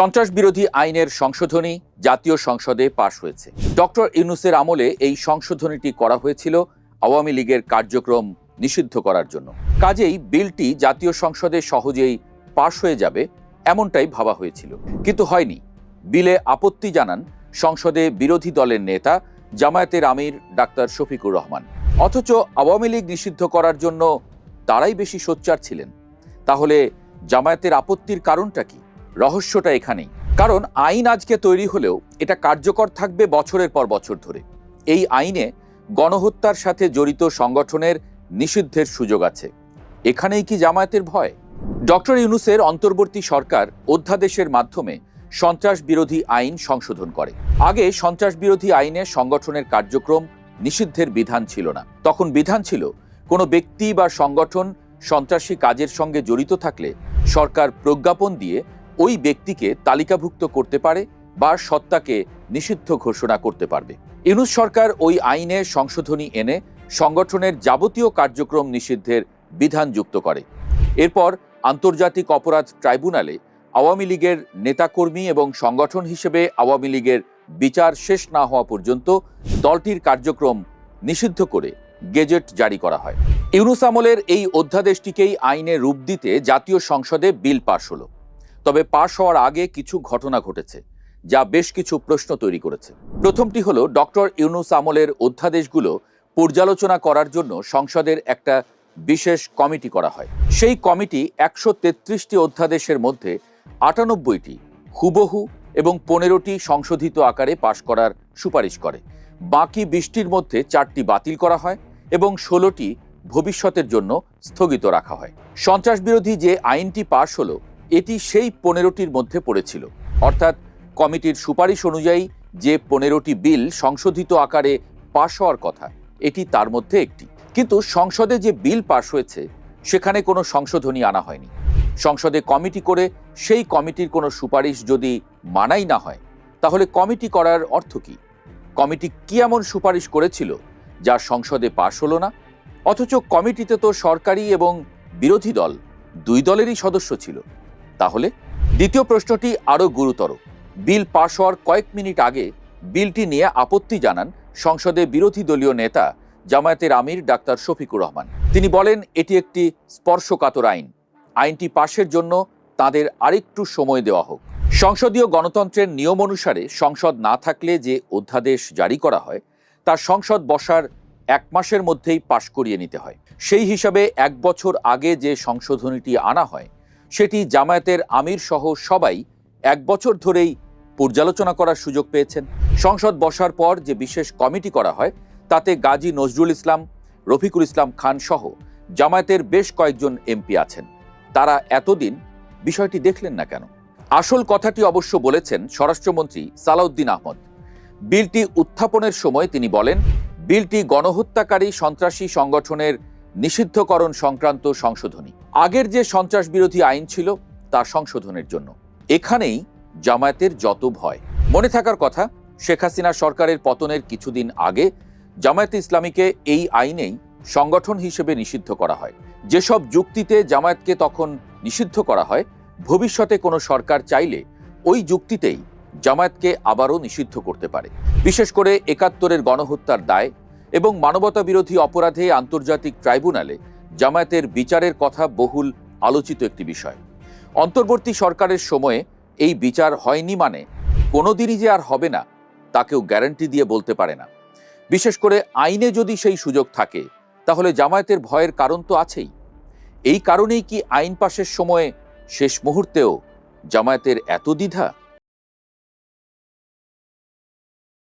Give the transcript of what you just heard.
সন্ত্রাস বিরোধী আইনের সংশোধনী জাতীয় সংসদে পাশ হয়েছে। ডক্টর ইউনূসের আমলে এই সংশোধনীটি করা হয়েছিল আওয়ামী লীগের কার্যক্রম নিষিদ্ধ করার জন্য। কাজেই বিলটি জাতীয় সংসদে সহজেই পাশ হয়ে যাবে এমনটাই ভাবা হয়েছিল, কিন্তু হয়নি। বিলে আপত্তি জানান সংসদে বিরোধী দলের নেতা জামায়াতের আমির ডাক্তার শফিকুর রহমান। অথচ আওয়ামী লীগ নিষিদ্ধ করার জন্য তারাই বেশি সোচ্চার ছিলেন। তাহলে জামায়াতের আপত্তির কারণটা কি? রহস্যটা এখানেই। কারণ আইন আজকে তৈরি হলেও এটা কার্যকর থাকবে বছরের পর বছর ধরে। এই আইনে গণহত্যার সাথে জড়িত সংগঠনের নিষিদ্ধের সুযোগ আছে। এখানেই কি জামায়াতের ভয়? ডক্টর ইউনূসের অন্তর্বর্তী সরকার অধ্যাদেশের মাধ্যমে সন্ত্রাস বিরোধী আইন সংশোধন করে। আগে সন্ত্রাস বিরোধী আইনে সংগঠনের কার্যক্রম নিষিদ্ধের বিধান ছিল না। তখন বিধান ছিল কোনো ব্যক্তি বা সংগঠন সন্ত্রাসী কাজের সঙ্গে জড়িত থাকলে সরকার প্রজ্ঞাপন দিয়ে ওই ব্যক্তিকে তালিকাভুক্ত করতে পারে বা সত্তাকে নিষিদ্ধ ঘোষণা করতে পারবে। ইউনূস সরকার ওই আইনে সংশোধনী এনে সংগঠনের যাবতীয় কার্যক্রম নিষিদ্ধের বিধান যুক্ত করে। এরপর আন্তর্জাতিক অপরাধ ট্রাইব্যুনালে আওয়ামী লীগের নেতাকর্মী এবং সংগঠন হিসেবে আওয়ামী লীগের বিচার শেষ না হওয়া পর্যন্ত দলটির কার্যক্রম নিষিদ্ধ করে গেজেট জারি করা হয়। ইউনূস আমলের এই অধ্যাদেশটিকেই আইনে রূপ দিতে জাতীয় সংসদে বিল পাশ হলো। তবে পাশ হওয়ার আগে কিছু ঘটনা ঘটেছে যা বেশ কিছু প্রশ্ন তৈরি করেছে। প্রথমটি হলো, ডক্টর ইউনূস আমলের অধ্যাদেশগুলো পর্যালোচনা করার জন্য সংসদের একটা বিশেষ কমিটি করা হয়। সেই কমিটি ১৩৩টি অধ্যাদেশের মধ্যে ৯৮টি হুবহু এবং ১৫টি সংশোধিত আকারে পাশ করার সুপারিশ করে। বাকি ২০টির মধ্যে ৪টি বাতিল করা হয় এবং ১৬টি ভবিষ্যতের জন্য স্থগিত রাখা হয়। সন্ত্রাস বিরোধী যে আইনটি পাশ হলো এটি সেই ১৫টির মধ্যে পড়েছিল। অর্থাৎ কমিটির সুপারিশ অনুযায়ী যে ১৫টি বিল সংশোধিত আকারে পাশ হওয়ার কথা, এটি তার মধ্যে একটি। কিন্তু সংসদে যে বিল পাশ হয়েছে সেখানে কোনো সংশোধনী আনা হয়নি। সংসদে কমিটি করে সেই কমিটির কোনো সুপারিশ যদি মানাই না হয়, তাহলে কমিটি করার অর্থ কি? কমিটি কি এমন সুপারিশ করেছিল যা সংসদে পাশ হলো না? অথচ কমিটিতে তো সরকারি এবং বিরোধী দল দুই দলেরই সদস্য ছিল। তাহলে দ্বিতীয় প্রশ্নটি আরও গুরুতর। বিল পাশ হওয়ার কয়েক মিনিট আগে বিলটি নিয়ে আপত্তি জানান সংসদে বিরোধী দলীয় নেতা জামায়াতের আমির ডাক্তার শফিকুর রহমান। তিনি বলেন, এটি একটি স্পর্শকাতর আইন। আইনটি পাশের জন্য তাদের আরেকটু সময় দেওয়া হোক। সংসদীয় গণতন্ত্রের নিয়ম অনুসারে সংসদ না থাকলে যে অধ্যাদেশ জারি করা হয় তা সংসদ বসার ১ মাসের মধ্যেই পাশ করিয়ে নিতে হয়। সেই হিসাবে ১ বছর আগে যে সংশোধনীটি আনা হয় সেটি জামায়াতের আমির সহ সবাই ১ বছর ধরেই পর্যালোচনা করার সুযোগ পেয়েছেন। সংসদ বসার পর যে বিশেষ কমিটি করা হয় তাতে গাজী নজরুল ইসলাম, রফিকুল ইসলাম খান সহ জামায়াতের বেশ কয়েকজন এমপি আছেন। তারা এতদিন বিষয়টি দেখলেন না কেন? আসল কথাটি অবশ্য বলেছেন স্বরাষ্ট্রমন্ত্রী সালাউদ্দিন আহমদ। বিলটি উত্থাপনের সময় তিনি বলেন, বিলটি গণহত্যাকারী সন্ত্রাসী সংগঠনের নিষিদ্ধকরণ সংক্রান্ত সংশোধনী। আগের যে সন্ত্রাস বিরোধী আইন ছিল তা সংশোধনের জন্য। এখানেই জামায়াতের যত ভয়। মনে থাকার কথা, শেখ হাসিনা সরকারের পতনের কিছুদিন আগে জামায়াতে ইসলামীকে এই আইনেই সংগঠন হিসেবে নিষিদ্ধ করা হয়। যেসব যুক্তিতে জামায়াতকে তখন নিষিদ্ধ করা হয়, ভবিষ্যতে কোনো সরকার চাইলে ওই যুক্তিতেই জামায়াতকে আবারও নিষিদ্ধ করতে পারে। বিশেষ করে ৭১-এর গণহত্যার দায় এবং মানবতা বিরোধী অপরাধে আন্তর্জাতিক ট্রাইব্যুনালে জামায়াতের বিচারের কথা বহুল আলোচিত একটি বিষয়। অন্তর্বর্তী সরকারের সময়ে এই বিচার হয়নি মানে কোনোদিনই যে আর হবে না তা কেউ গ্যারান্টি দিয়ে বলতে পারে না। বিশেষ করে আইনে যদি সেই সুযোগ থাকে তাহলে জামায়াতের ভয়ের কারণ তো আছেই। এই কারণেই কি আইন পাশের সময় শেষ মুহূর্তেও জামায়াতের এত দ্বিধা?